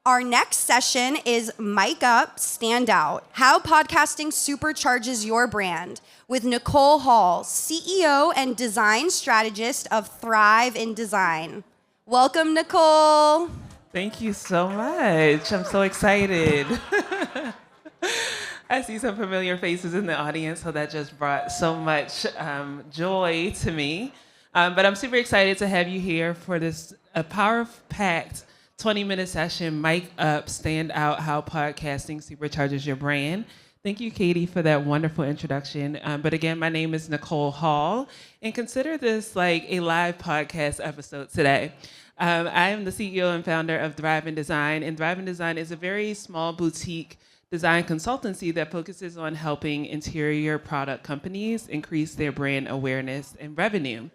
Our next session is Mic Up, Stand Out, How Podcasting Supercharges Your Brand, with Nicole Hall, CEO and Design Strategist of Thrive in Design. Welcome, Nicole. Thank you so much. I'm so excited. I see some familiar faces in the audience, so that just brought so much joy to me. But I'm super excited to have you here for this power-packed 20-minute session, Mic Up, Stand Out, How Podcasting Supercharges Your Brand. Thank you, Katie, for that wonderful introduction. But again, my name is Nicole Hall, and consider this like a live podcast episode today. I am the CEO and founder of Thrive in Design, and Thrive in Design is a very small boutique design consultancy that focuses on helping interior product companies increase their brand awareness and revenue.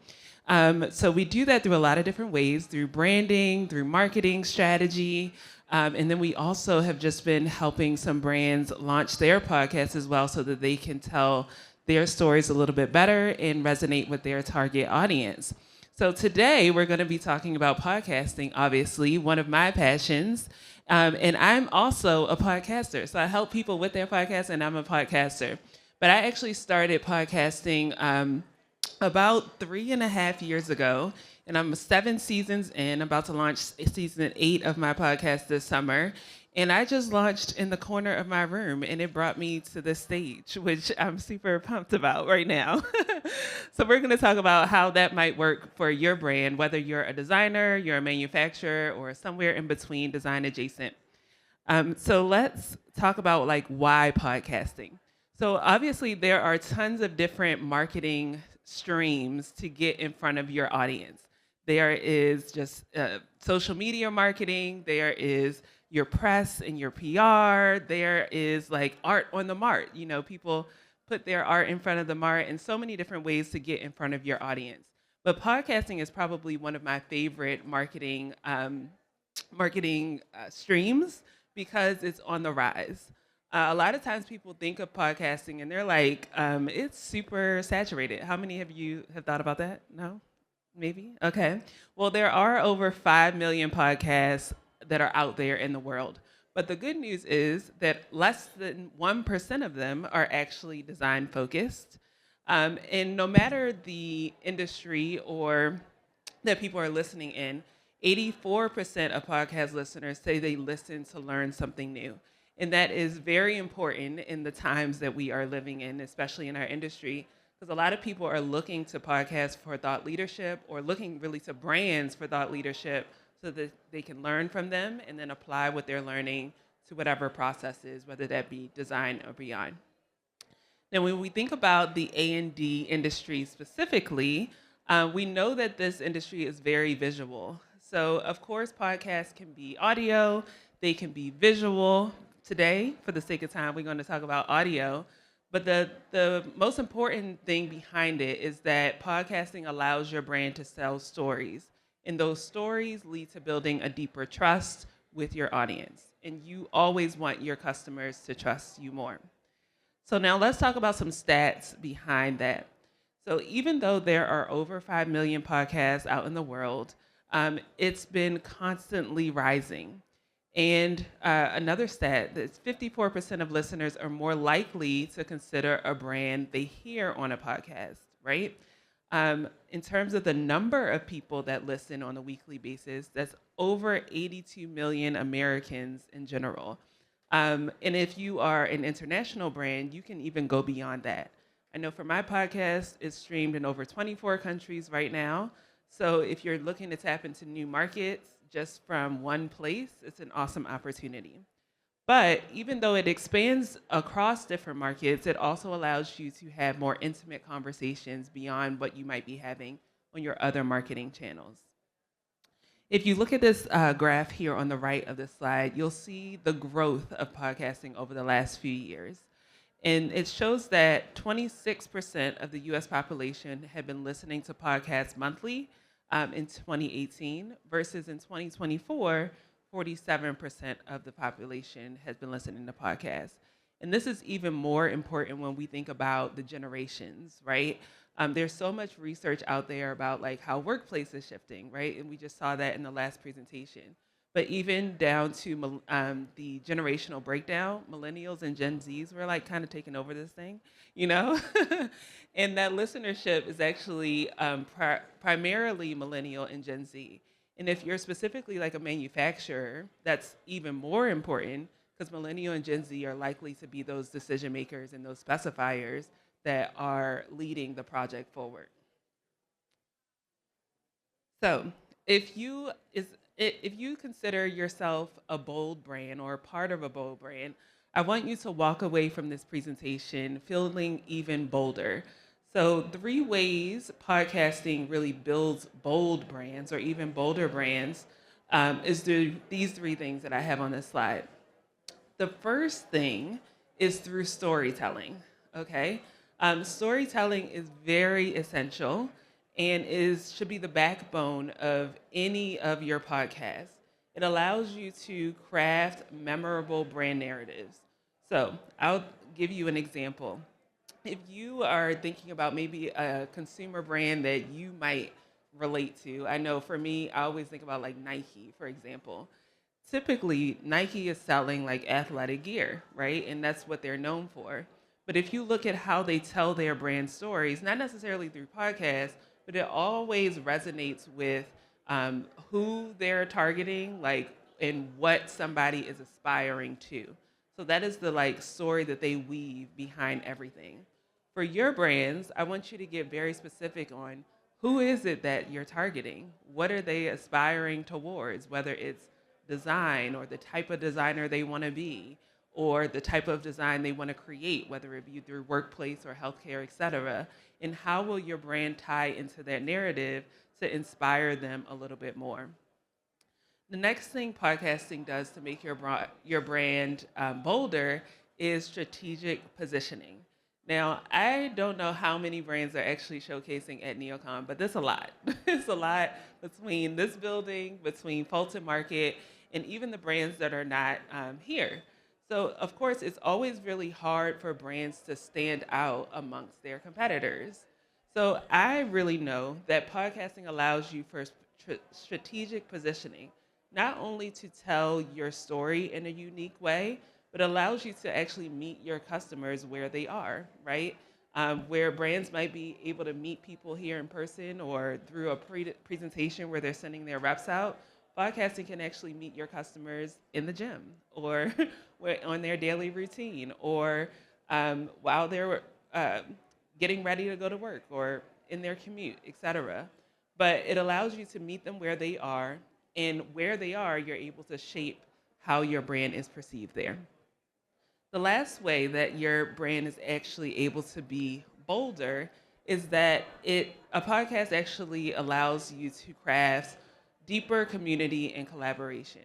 So we do that through a lot of different ways, through branding, through marketing strategy, and then we also have just been helping some brands launch their podcasts as well so that they can tell their stories a little bit better and resonate with their target audience. So today we're going to be talking about podcasting, obviously, one of my passions. And I'm also a podcaster. So I help people with their podcasts, and I'm a podcaster. But I actually started podcasting about 3.5 years ago, and I'm 7 seasons in, about to launch season 8 of my podcast this summer. And I just launched in the corner of my room, and it brought me to this stage, which I'm super pumped about right now. So we're going to talk about how that might work for your brand, whether you're a designer, you're a manufacturer, or somewhere in between design adjacent. So let's talk about like why podcasting. So obviously there are tons of different marketing streams to get in front of your audience. There is just social media marketing. There is your press and your PR. There is like art on the mart. You know, people put their art in front of the mart, and so many different ways to get in front of your audience. But podcasting is probably one of my favorite marketing streams because it's on the rise. A lot of times people think of podcasting and they're like, it's super saturated. How many of you have thought about that? No? Maybe? Okay. Well, there are over 5 million podcasts that are out there in the world. But the good news is that less than 1% of them are actually design focused. And no matter the industry or that people are listening in, 84% of podcast listeners say they listen to learn something new. And that is very important in the times that we are living in, especially in our industry, because a lot of people are looking to podcasts for thought leadership or looking really to brands for thought leadership so that they can learn from them and then apply what they're learning to whatever process is, whether that be design or beyond. Now, when we think about the A&D industry specifically, we know that this industry is very visual. So, of course, podcasts can be audio, they can be visual. Today, for the sake of time, we're going to talk about audio. But the most important thing behind it is that podcasting allows your brand to tell stories. And those stories lead to building a deeper trust with your audience. And you always want your customers to trust you more. So now let's talk about some stats behind that. So even though there are over 5 million podcasts out in the world, it's been constantly rising. And another stat, that 54% of listeners are more likely to consider a brand they hear on a podcast, right? In terms of the number of people that listen on a weekly basis, that's over 82 million Americans in general. And if you are an international brand, you can even go beyond that. I know for my podcast, it's streamed in over 24 countries right now. So if you're looking to tap into new markets just from one place, it's an awesome opportunity. But even though it expands across different markets, it also allows you to have more intimate conversations beyond what you might be having on your other marketing channels. If you look at this graph here on the right of this slide, you'll see the growth of podcasting over the last few years. And it shows that 26% of the US population had been listening to podcasts monthly in 2018 versus in 2024, 47% of the population has been listening to podcasts. And this is even more important when we think about the generations, right? There's so much research out there about like how workplace is shifting, right? And we just saw that in the last presentation. But even down to the generational breakdown, millennials and Gen Zs were like kind of taking over this thing, you know? And that listenership is actually primarily millennial and Gen Z. And if you're specifically like a manufacturer, that's even more important because millennial and Gen Z are likely to be those decision makers and those specifiers that are leading the project forward. So, if you is if you consider yourself a bold brand or a part of a bold brand, I want you to walk away from this presentation feeling even bolder. So, three ways podcasting really builds bold brands or even bolder brands is through these three things that I have on this slide. The first thing is through storytelling. Okay, storytelling is very essential and is should be the backbone of any of your podcasts. It allows you to craft memorable brand narratives. So I'll give you an example. If you are thinking about maybe a consumer brand that you might relate to, I know for me, I always think about like Nike, for example. Typically Nike is selling like athletic gear, right? And that's what they're known for. But if you look at how they tell their brand stories, not necessarily through podcasts, but it always resonates with who they're targeting, like, and what somebody is aspiring to. So that is the like story that they weave behind everything. For your brands, I want you to get very specific on who is it that you're targeting? What are they aspiring towards? Whether it's design or the type of designer they want to be or the type of design they want to create, whether it be through workplace or healthcare, et cetera. And how will your brand tie into that narrative to inspire them a little bit more? The next thing podcasting does to make your brand bolder is strategic positioning. Now, I don't know how many brands are actually showcasing at NeoCon, but there's a lot. It's a lot between this building, between Fulton Market, and even the brands that are not here. So, of course, it's always really hard for brands to stand out amongst their competitors. So, I really know that podcasting allows you for strategic positioning, not only to tell your story in a unique way, but allows you to actually meet your customers where they are, right? Where brands might be able to meet people here in person or through a presentation where they're sending their reps out, podcasting can actually meet your customers in the gym or on their daily routine or while they're getting ready to go to work or in their commute, etc. But it allows you to meet them where they are, and where they are, you're able to shape how your brand is perceived there. The last way that your brand is actually able to be bolder is that a podcast actually allows you to craft deeper community and collaboration.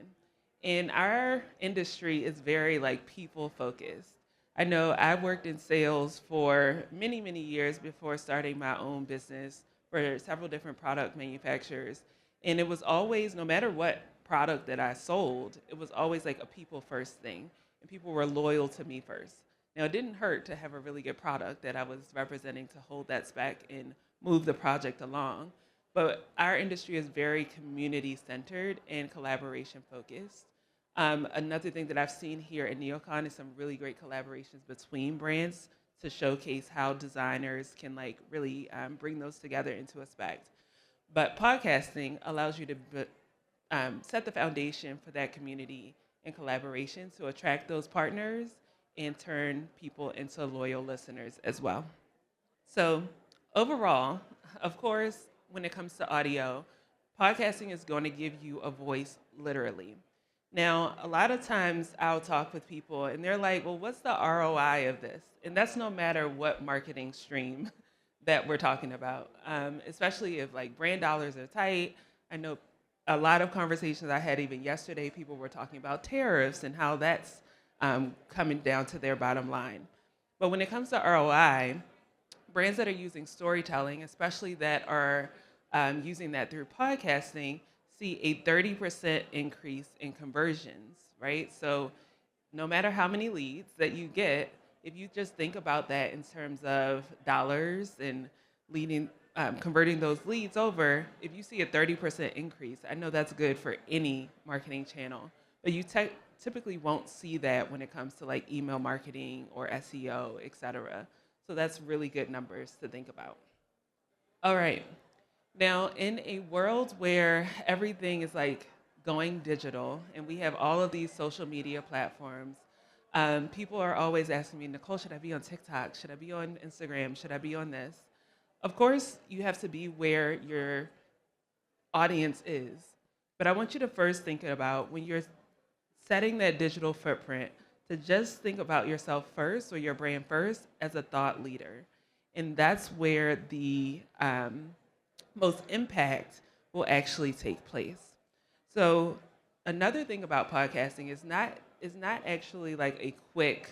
And our industry is very like people focused. I know I worked in sales for many, many years before starting my own business for several different product manufacturers. And it was always, no matter what product that I sold, it was always like a people first thing. And people were loyal to me first. Now, it didn't hurt to have a really good product that I was representing to hold that spec and move the project along. But our industry is very community centered and collaboration focused. Another thing that I've seen here at NeoCon is some really great collaborations between brands to showcase how designers can like really bring those together into a spec. But podcasting allows you to set the foundation for that community and collaboration to attract those partners and turn people into loyal listeners as well. So overall, of course, when it comes to audio, podcasting is going to give you a voice literally. Now, a lot of times I'll talk with people and they're like, well, what's the ROI of this? And that's no matter what marketing stream that we're talking about, especially if like brand dollars are tight. I know a lot of conversations I had even yesterday, people were talking about tariffs and how that's coming down to their bottom line. But when it comes to ROI, brands that are using storytelling, especially that are using that through podcasting, see a 30% increase in conversions, right? So no matter how many leads that you get, if you just think about that in terms of dollars and leading converting those leads over, if you see a 30% increase, I know that's good for any marketing channel, but you typically won't see that when it comes to like email marketing or SEO, et cetera. So that's really good numbers to think about. All right. Now, in a world where everything is like going digital and we have all of these social media platforms, people are always asking me, Nicole, should I be on TikTok? Should I be on Instagram? Should I be on this? Of course, you have to be where your audience is. But I want you to first think about when you're setting that digital footprint to just think about yourself first or your brand first as a thought leader. And that's where the most impact will actually take place. So another thing about podcasting is not actually like a quick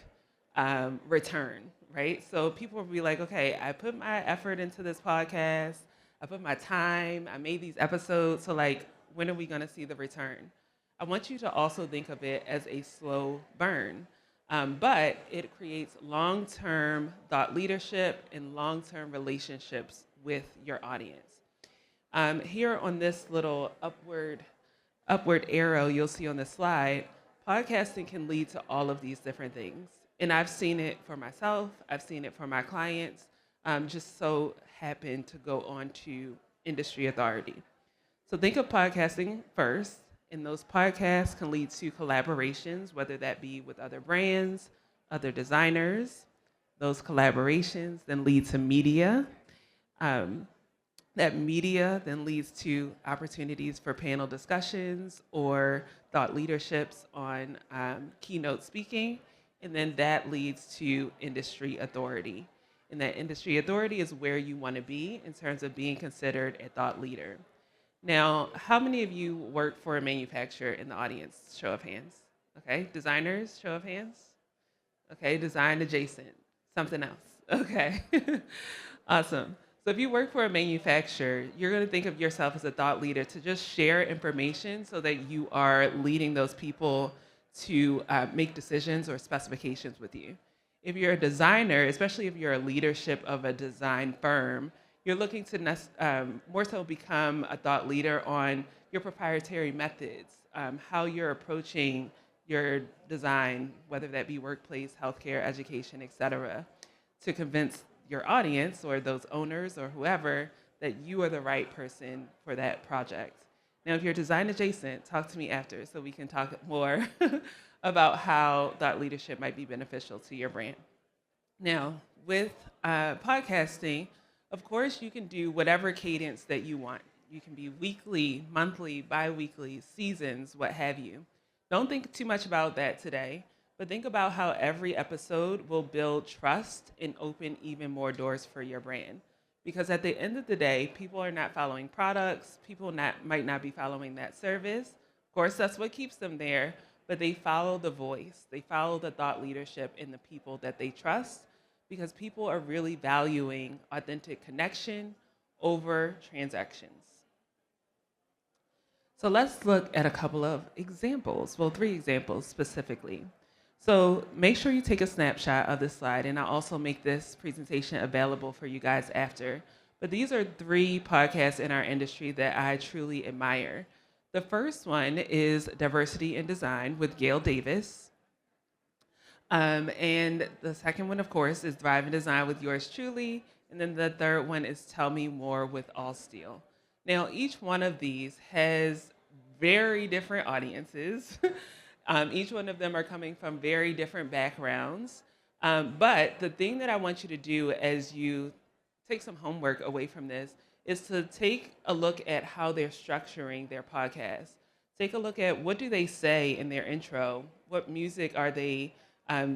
return, right? So people will be like, okay, I put my effort into this podcast, I put my time, I made these episodes, so like, when are we gonna see the return? I want you to also think of it as a slow burn, but it creates long-term thought leadership and long-term relationships with your audience. Here on this little upward arrow you'll see on the slide, podcasting can lead to all of these different things. And I've seen it for myself, I've seen it for my clients, just so happened to go on to industry authority. So think of podcasting first, and those podcasts can lead to collaborations, whether that be with other brands, other designers. Those collaborations then lead to media. That media then leads to opportunities for panel discussions or thought leaderships on keynote speaking, and then that leads to industry authority. And that industry authority is where you want to be in terms of being considered a thought leader. Now, how many of you work for a manufacturer in the audience? Show of hands. Okay, designers, show of hands. Okay, design adjacent, something else. Okay, awesome. So if you work for a manufacturer, you're going to think of yourself as a thought leader to just share information so that you are leading those people to make decisions or specifications with you. If you're a designer, especially if you're a leadership of a design firm, you're looking to more so become a thought leader on your proprietary methods, how you're approaching your design, whether that be workplace, healthcare, education, et cetera, to convince your audience or those owners or whoever that you are the right person for that project. Now, if you're design adjacent, talk to me after so we can talk more about how thought leadership might be beneficial to your brand. Now, with podcasting, of course, you can do whatever cadence that you want. You can be weekly, monthly, bi-weekly, seasons, what have you. Don't think too much about that today, but think about how every episode will build trust and open even more doors for your brand. Because at the end of the day, people are not following products, people might not be following that service. Of course, that's what keeps them there, but they follow the voice. They follow the thought leadership in the people that they trust, because people are really valuing authentic connection over transactions. So let's look at a couple of examples, well, 3 examples specifically. So make sure you take a snapshot of this slide, and I'll also make this presentation available for you guys after. But these are 3 podcasts in our industry that I truly admire. The first one is Diversity in Design with Gail Davis. And the second one, of course, is Thrive in Design with yours truly. And then the third one is Tell Me More with All Steel. Now, each one of these has very different audiences. Each one of them are coming from very different backgrounds. But the thing that I want you to do as you take some homework away from this is to take a look at how they're structuring their podcast. Take a look at what do they say in their intro? What music are they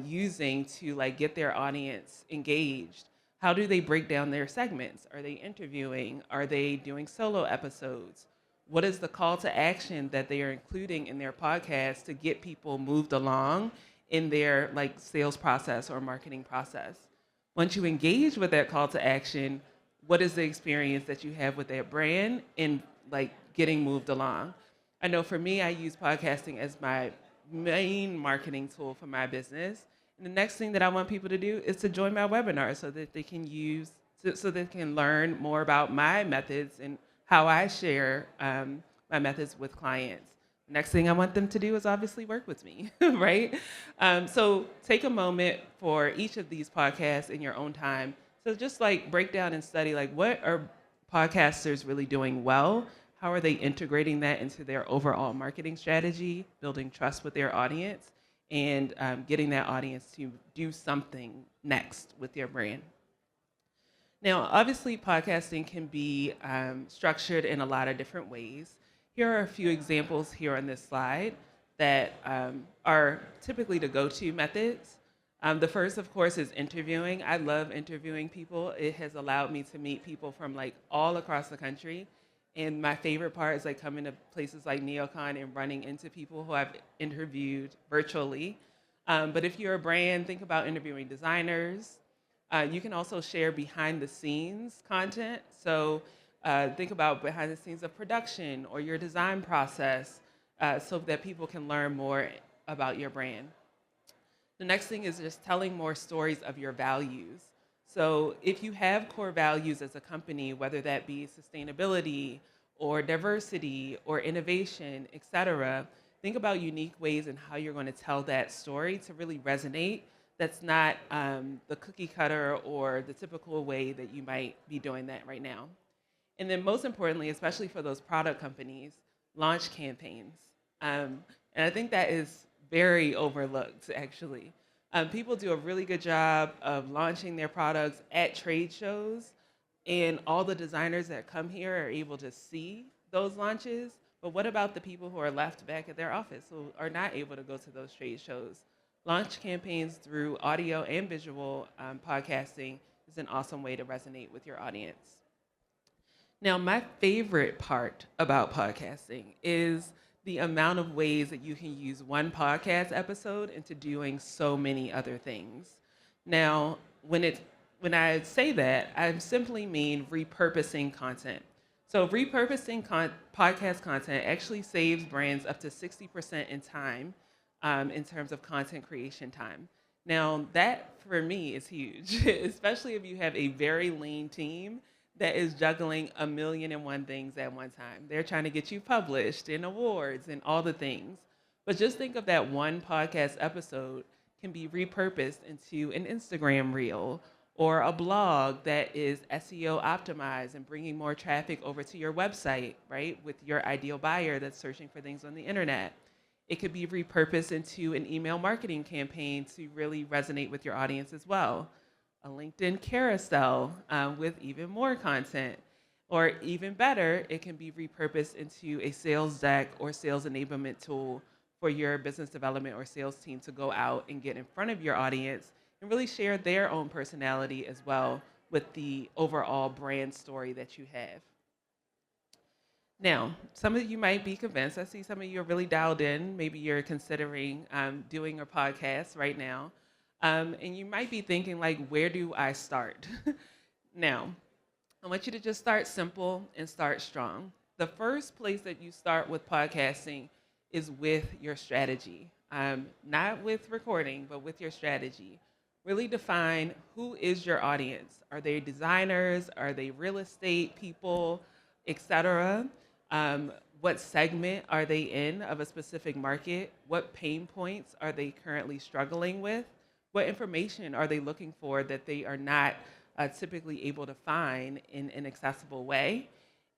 using to like get their audience engaged? How do they break down their segments? Are they interviewing? Are they doing solo episodes? What is the call to action that they are including in their podcast to get people moved along in their like sales process or marketing process? Once you engage with that call to action, what is the experience that you have with that brand in like getting moved along? I know for me, I use podcasting as my main marketing tool for my business. And the next thing that I want people to do is to join my webinar so that they can use so they can learn more about my methods and how I share my methods with clients. Next thing I want them to do is obviously work with me, right? So take a moment for each of these podcasts in your own time. So just like break down and study like what are podcasters really doing well? How are they integrating that into their overall marketing strategy, building trust with their audience, and getting that audience to do something next with their brand? Now, obviously, podcasting can be structured in a lot of different ways. Here are a few examples here on this slide that are typically the go-to methods. The first, of course, is interviewing. I love interviewing people. It has allowed me to meet people from like all across the country. And my favorite part is like coming to places like NeoCon and running into people who I've interviewed virtually. But if you're a brand, think about interviewing designers. You can also share behind the scenes content. So think about behind the scenes of production or your design process so that people can learn more about your brand. The next thing is just telling more stories of your values. So if you have core values as a company, whether that be sustainability or diversity or innovation, et cetera, think about unique ways and how you're going to tell that story to really resonate. That's not the cookie cutter or the typical way that you might be doing that right now. And then most importantly, especially for those product companies, launch campaigns. And I think that is very overlooked, actually. People do a really good job of launching their products at trade shows, and all the designers that come here are able to see those launches. But what about the people who are left back at their office who are not able to go to those trade shows? Launch campaigns through audio and visual podcasting is an awesome way to resonate with your audience. Now, my favorite part about podcasting is the amount of ways that you can use one podcast episode into doing so many other things. Now, when I say that, I simply mean repurposing content. So repurposing podcast content actually saves brands up to 60% in time in terms of content creation time. Now, that for me is huge, especially if you have a very lean team that is juggling a million and one things at one time. They're trying to get you published in awards and all the things. But just think of that one podcast episode can be repurposed into an Instagram reel or a blog that is SEO optimized and bringing more traffic over to your website, right, with your ideal buyer that's searching for things on the internet. It could be repurposed into an email marketing campaign to really resonate with your audience as well. A LinkedIn carousel with even more content. Or even better, it can be repurposed into a sales deck or sales enablement tool for your business development or sales team to go out and get in front of your audience and really share their own personality as well with the overall brand story that you have. Now, some of you might be convinced. I see some of you are really dialed in. Maybe you're considering doing a podcast right now. And you might be thinking, like, where do I start? Now, I want you to just start simple and start strong. The first place that you start with podcasting is with your strategy. Not with recording, but with your strategy. Really define who is your audience. Are they designers? Are they real estate people, etc.? What segment are they in of a specific market? What pain points are they currently struggling with? What information are they looking for that they are not typically able to find in an accessible way?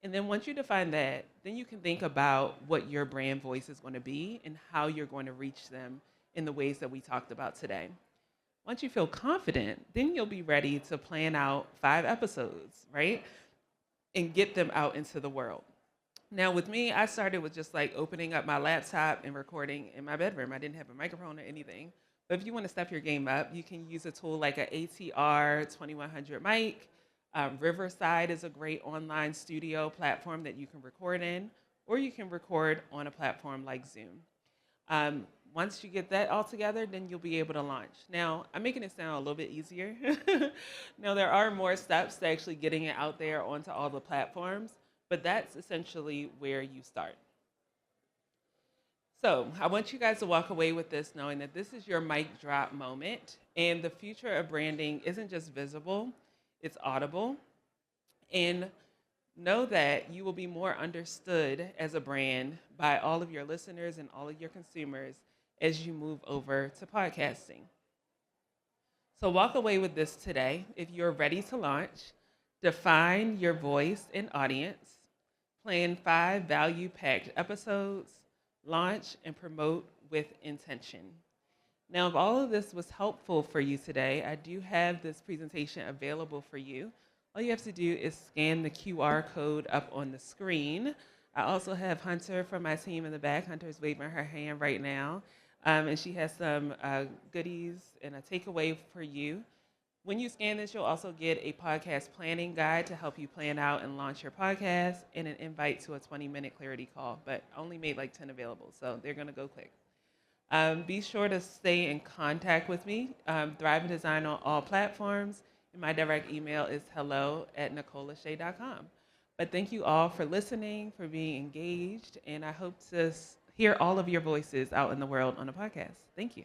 And then once you define that, then you can think about what your brand voice is going to be and how you're going to reach them in the ways that we talked about today. Once you feel confident, then you'll be ready to plan out 5 episodes, right? And get them out into the world. Now, with me, I started with just like opening up my laptop and recording in my bedroom. I didn't have a microphone or anything. But if you want to step your game up, you can use a tool like an ATR 2100 mic. Riverside is a great online studio platform that you can record in, or you can record on a platform like Zoom. Once you get that all together, then you'll be able to launch. Now, I'm making it sound a little bit easier. Now, there are more steps to actually getting it out there onto all the platforms, but that's essentially where you start. So I want you guys to walk away with this knowing that this is your mic drop moment, and the future of branding isn't just visible, It's audible. And know that you will be more understood as a brand by all of your listeners and all of your consumers as you move over to podcasting. So walk away with this today. If you're ready to launch, define your voice and audience, plan 5 value-packed episodes, launch and promote with intention. Now, if all of this was helpful for you today, I do have this presentation available for you. All you have to do is scan the QR code up on the screen. I also have Hunter from my team in the back. Hunter's waving her hand right now. And she has some goodies and a takeaway for you. When you scan this, you'll also get a podcast planning guide to help you plan out and launch your podcast, and an invite to a 20-minute clarity call, but I only made like 10 available, so they're going to go quick. Be sure to stay in contact with me. Thrive and Design on all platforms. And my direct email is hello@NicoleLashae.com. But thank you all for listening, for being engaged, and I hope to hear all of your voices out in the world on a podcast. Thank you.